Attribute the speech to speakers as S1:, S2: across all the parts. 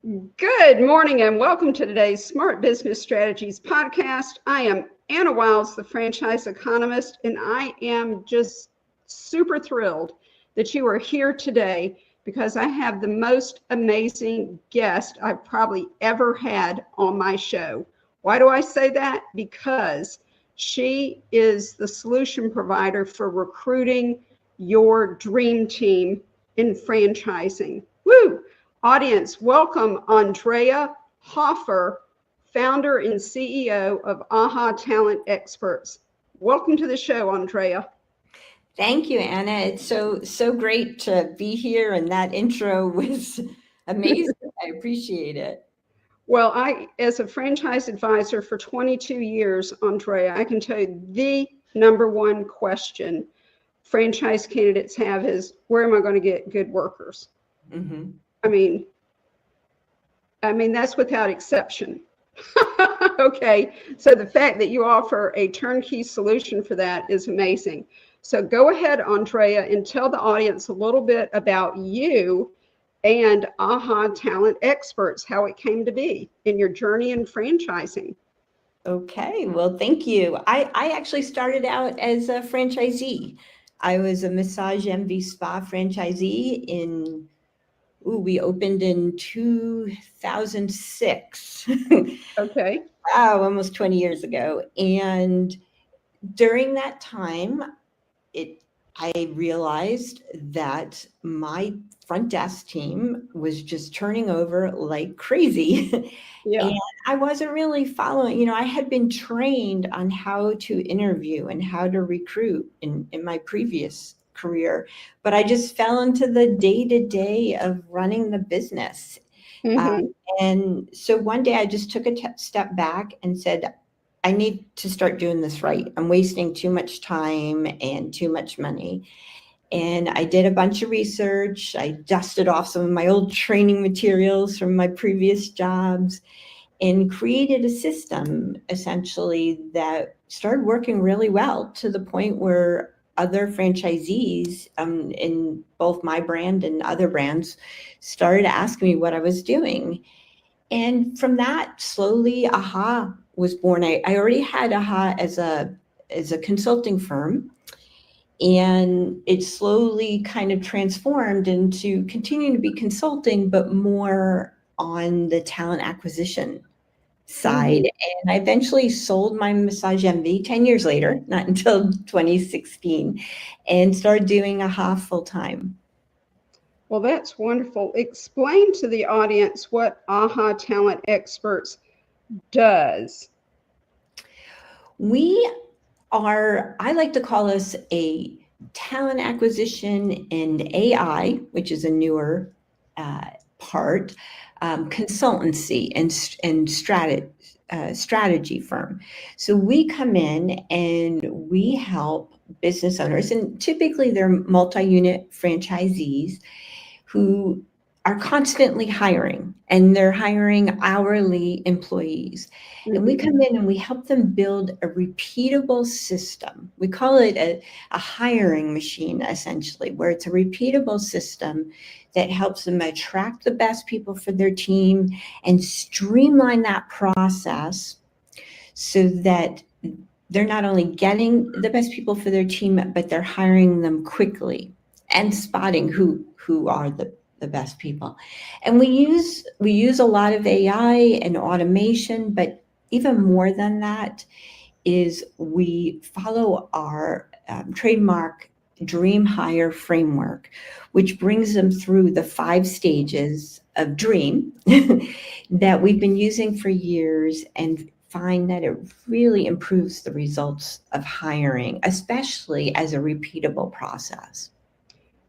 S1: Good morning and welcome to today's Smart Business Strategies podcast. I am Anna Wiles, the franchise economist, and I am just super thrilled that you are here today because I have the most amazing guest I've probably ever had on my show. Why do I say that? Because she is the solution provider for recruiting your dream team in franchising. Woo! Audience, welcome Andrea Hoffer, founder and CEO of AHA Talent Experts. Welcome to the show, Andrea.
S2: Thank you, Anna. It's so great to be here, and that intro was amazing. I appreciate it.
S1: Well, as a franchise advisor for 22 years, Andrea, I can tell you the number one question franchise candidates have is, where am I going to get good workers?
S2: Mm-hmm.
S1: I mean, that's without exception. Okay, so the fact that you offer a turnkey solution for that is amazing. So go ahead, Andrea, and tell the audience a little bit about you and AHA Talent Experts, how it came to be in your journey in franchising.
S2: Okay, well, thank you. I actually started out as a franchisee. I was a Massage Envy Spa franchisee we opened in 2006.
S1: Okay.
S2: Wow, almost 20 years ago. And during that time, I realized that my front desk team was just turning over like crazy.
S1: Yeah.
S2: And I wasn't really following, I had been trained on how to interview and how to recruit in my previous career, but I just fell into the day-to-day of running the business.
S1: Mm-hmm.
S2: And so one day I just took a step back and said, I need to start doing this right. I'm wasting too much time and too much money. And I did a bunch of research. I dusted off some of my old training materials from my previous jobs and created a system essentially that started working really well, to the point where other franchisees in both my brand and other brands started asking me what I was doing. And from that, slowly, AHA was born. I already had AHA as a consulting firm, and it slowly kind of transformed into continuing to be consulting, but more on the talent acquisition side.
S1: Mm-hmm.
S2: And I eventually sold my Massage Envy 10 years later, not until 2016, and started doing AHA full time.
S1: Well, that's wonderful. Explain to the audience what AHA Talent Experts does.
S2: I like to call us a talent acquisition and AI, which is a newer part, consultancy and strategy firm. So we come in and we help business owners, and typically they're multi-unit franchisees who are constantly hiring, and they're hiring hourly employees. And we come in and we help them build a repeatable system. We call it a hiring machine, essentially, where it's a repeatable system that helps them attract the best people for their team and streamline that process so that they're not only getting the best people for their team, but they're hiring them quickly and spotting who are the best people. And we use a lot of AI and automation, but even more than that is we follow our trademark Dream Hire framework, which brings them through the 5 stages of dream that we've been using for years, and find that it really improves the results of hiring, especially as a repeatable process.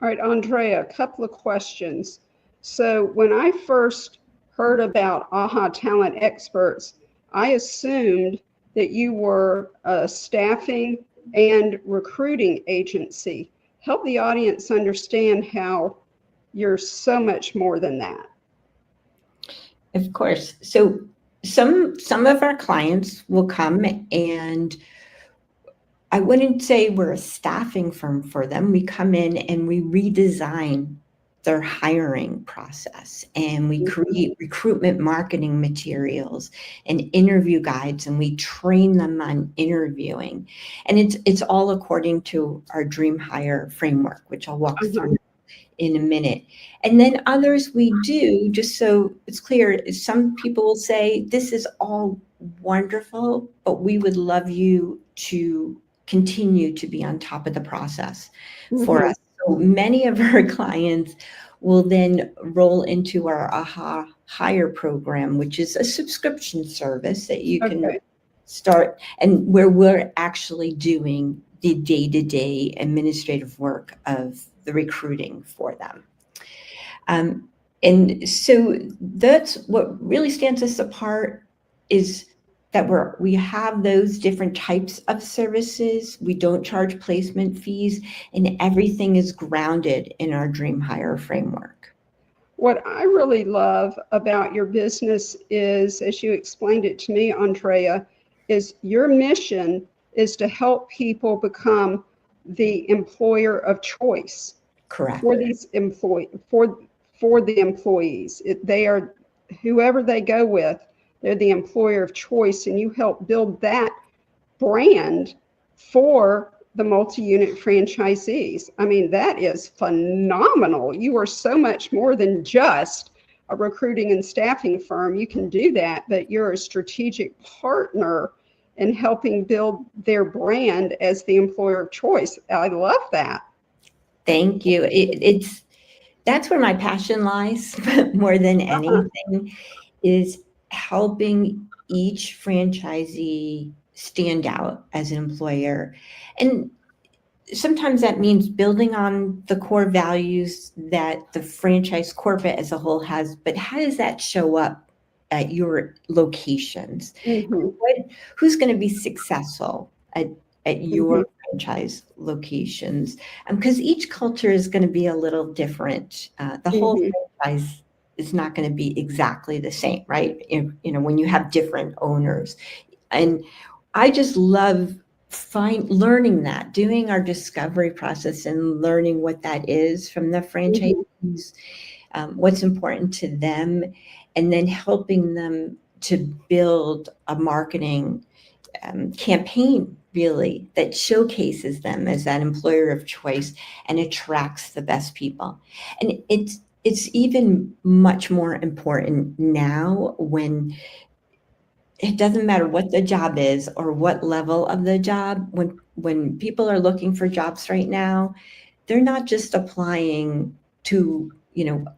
S1: All right, Andrea, a couple of questions. So when I first heard about AHA Talent Experts, I assumed that you were a staffing and recruiting agency. Help the audience understand how you're so much more than that.
S2: Of course. So some of our clients will come, and I wouldn't say we're a staffing firm for them. We come in and we redesign their hiring process, and we create recruitment marketing materials and interview guides, and we train them on interviewing. And it's all according to our Dream Hire framework, which I'll walk through in a minute. And then others we do, just so it's clear, some people will say, this is all wonderful, but we would love you to continue to be on top of the process for us. So many of our clients will then roll into our AHA Hire program, which is a subscription service that you can start, and where we're actually doing the day-to-day administrative work of the recruiting for them. And so that's what really stands us apart, is that we have those different types of services. We don't charge placement fees, and everything is grounded in our Dream Hire framework.
S1: What I really love about your business is, as you explained it to me, Andrea, is your mission is to help people become the employer of choice.
S2: Correct.
S1: For these for the employees. They are, whoever they go with, they're the employer of choice, and you help build that brand for the multi-unit franchisees. I mean, that is phenomenal. You are so much more than just a recruiting and staffing firm. You can do that, but you're a strategic partner in helping build their brand as the employer of choice. I love that.
S2: Thank you. That's where my passion lies more than anything, is helping each franchisee stand out as an employer. And sometimes that means building on the core values that the franchise corporate as a whole has, but how does that show up at your locations? Who's going to be successful at your franchise locations? Because each culture is going to be a little different. The whole franchise is not going to be exactly the same, right? When you have different owners. And I just love learning that, doing our discovery process and learning what that is from the franchisees, what's important to them, and then helping them to build a marketing campaign, really, that showcases them as that employer of choice and attracts the best people. And it's even much more important now, when it doesn't matter what the job is or what level of the job. When people are looking for jobs right now, they're not just applying to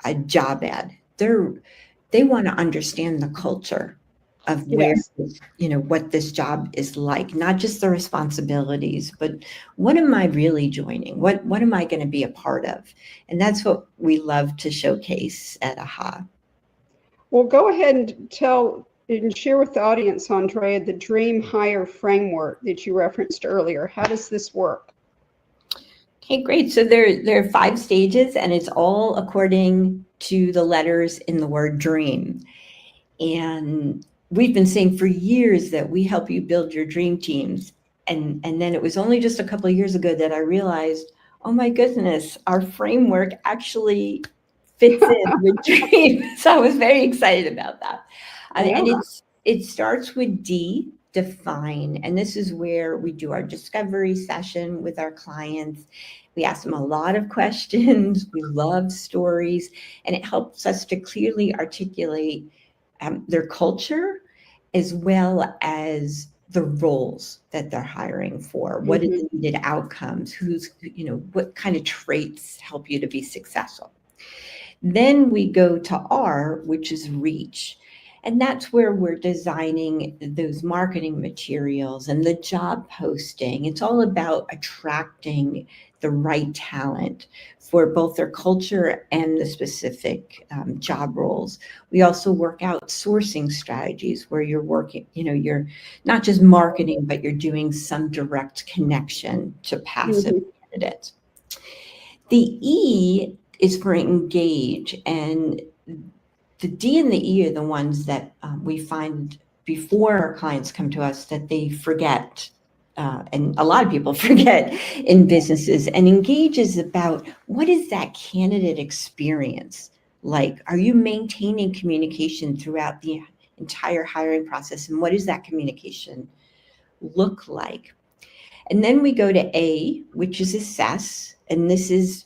S2: a job ad. They want to understand the culture of where, what this job is like, not just the responsibilities, but what am I really joining? What am I going to be a part of? And that's what we love to showcase at AHA.
S1: Well, go ahead and tell and share with the audience, Andrea, the Dream Hire framework that you referenced earlier. How does this work?
S2: Okay, great. So there are 5 stages, and it's all according to the letters in the word dream. And we've been saying for years that we help you build your dream teams. And then it was only just a couple of years ago that I realized, oh my goodness, our framework actually fits in with dream. So I was very excited about that. And it starts with D, define. And this is where we do our discovery session with our clients. We ask them a lot of questions. We love stories, and it helps us to clearly articulate their culture, as well as the roles that they're hiring for. What are the needed outcomes? What kind of traits help you to be successful? Then we go to R, which is reach. And that's where we're designing those marketing materials and the job posting. It's all about attracting the right talent for both their culture and the specific job roles. We also work out sourcing strategies where you're working, you're not just marketing, but you're doing some direct connection to passive candidates. The E is for engage, and the D and the E are the ones that we find before our clients come to us that they forget and a lot of people forget in businesses. And engage is about, what is that candidate experience like? Are you maintaining communication throughout the entire hiring process? And what does that communication look like? And then we go to A, which is assess. And this is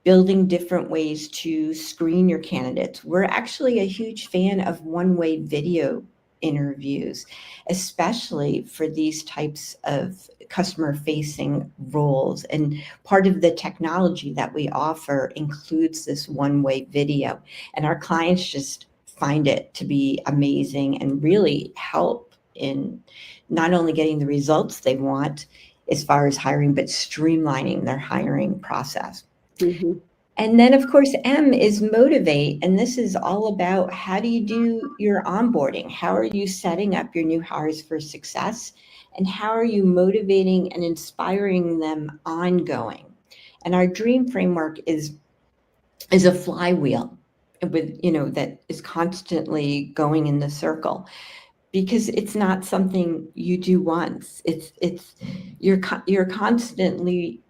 S2: building different ways to screen your candidates. We're actually a huge fan of one-way video interviews, especially for these types of customer-facing roles. And part of the technology that we offer includes this one-way video. And our clients just find it to be amazing and really help in not only getting the results they want as far as hiring, but streamlining their hiring process.
S1: Mm-hmm.
S2: And then, of course, M is motivate. And this is all about, how do you do your onboarding? How are you setting up your new hires for success? And how are you motivating and inspiring them ongoing? And our dream framework is a flywheel with, that is constantly going in the circle, because it's not something you do once. You're constantly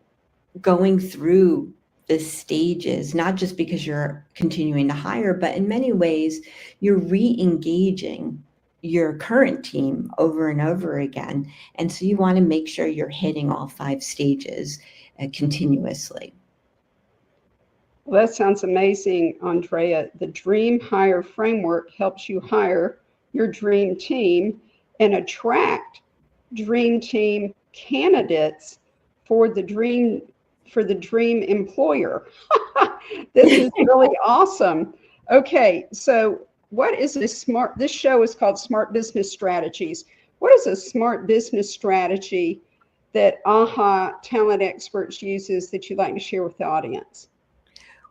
S2: going through the stages, not just because you're continuing to hire, but in many ways you're re-engaging your current team over and over again. And so you want to make sure you're hitting all 5 stages continuously.
S1: Well, that sounds amazing, Andrea. The Dream Hire Framework helps you hire your dream team and attract dream team candidates for the dream employer. This is really awesome. Okay, so what is this show is called Smart Business Strategies. What is a smart business strategy that AHA Talent Experts uses that you'd like to share with the audience?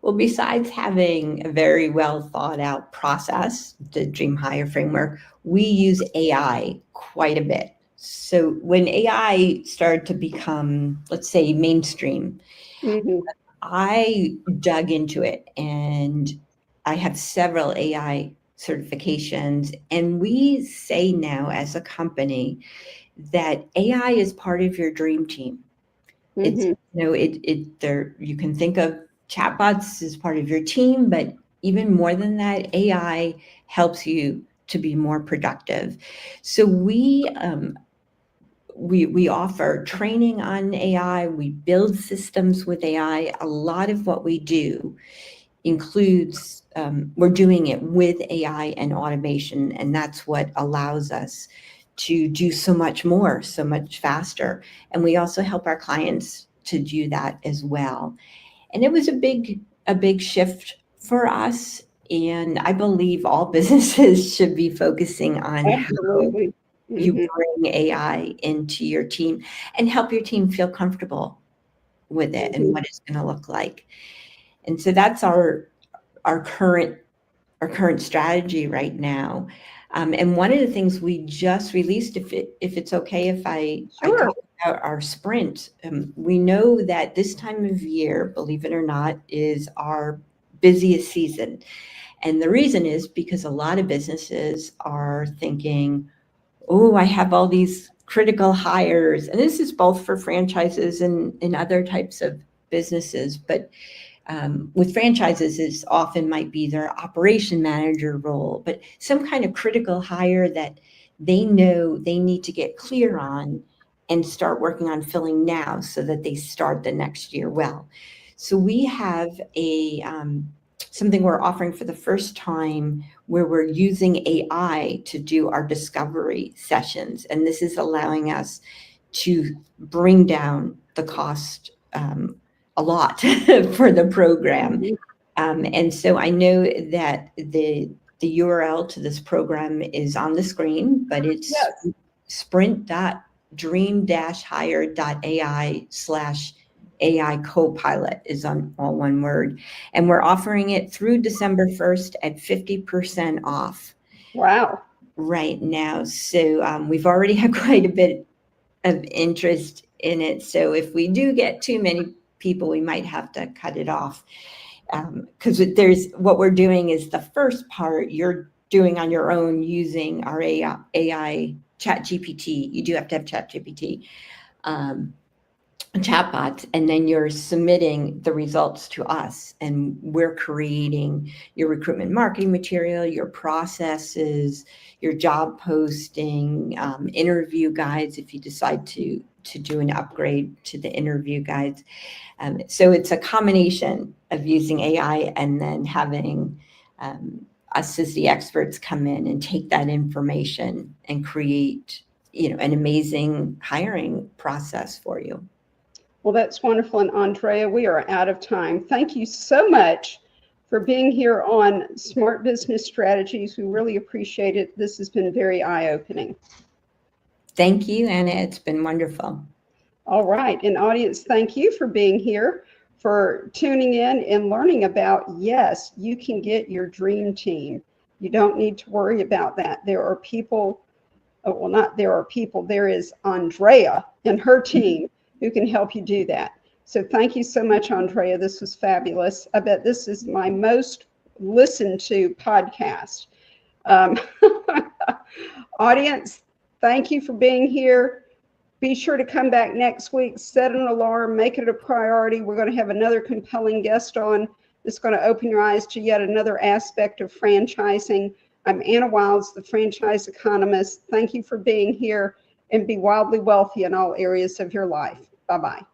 S2: Well, besides having a very well thought out process, the Dream Hire Framework, we use AI quite a bit. So when AI started to become, let's say, mainstream,
S1: Mm-hmm.
S2: I dug into it, and I have several AI certifications. And we say now as a company that AI is part of your dream team. It's, you can think of chatbots as part of your team, but even more than that, AI helps you to be more productive. So we offer training on AI. We build systems with AI. A lot of what we do includes, we're doing it with AI and automation, and that's what allows us to do so much more, so much faster. And we also help our clients to do that as well. And it was a big shift for us. And I believe all businesses should be focusing on
S1: Absolutely.
S2: how you bring AI into your team and help your team feel comfortable with it and what it's going to look like. And so that's our current strategy right now. And one of the things we just released, if it's okay if I talk about our sprint, we know that this time of year, believe it or not, is our busiest season. And the reason is because a lot of businesses are thinking, oh, I have all these critical hires. And this is both for franchises and other types of businesses. But with franchises, it often might be their operation manager role, but some kind of critical hire that they know they need to get clear on and start working on filling now so that they start the next year well. So we have something we're offering for the first time where we're using AI to do our discovery sessions. And this is allowing us to bring down the cost a lot for the program. And so I know that the URL to this program is on the screen, but it's sprint.dream-hire.ai/AI Copilot is on all one word. And we're offering it through December 1st at 50% off.
S1: Wow.
S2: Right now. So we've already had quite a bit of interest in it. So if we do get too many people, we might have to cut it off. Because what we're doing is the first part you're doing on your own using our AI ChatGPT. You do have to have ChatGPT. Chatbots, and then you're submitting the results to us, and we're creating your recruitment marketing material, your processes, your job posting, interview guides if you decide to do an upgrade to the interview guides. So it's a combination of using AI and then having us as the experts come in and take that information and create, an amazing hiring process for you.
S1: Well, that's wonderful. And Andrea, we are out of time. Thank you so much for being here on Smart Business Strategies. We really appreciate it. This has been very eye-opening.
S2: Thank you, Anna. It's been wonderful.
S1: All right. And audience, thank you for being here, for tuning in and learning about, yes, you can get your dream team. You don't need to worry about that. There are people, well, not there are people, there is Andrea and her team who can help you do that. So thank you so much, Andrea. This was fabulous. I bet this is my most listened to podcast. Audience, thank you for being here. Be sure to come back next week, set an alarm, make it a priority. We're going to have another compelling guest on that's going to open your eyes to yet another aspect of franchising. I'm Anna Wiles, the franchise economist. Thank you for being here, and be wildly wealthy in all areas of your life. Bye-bye.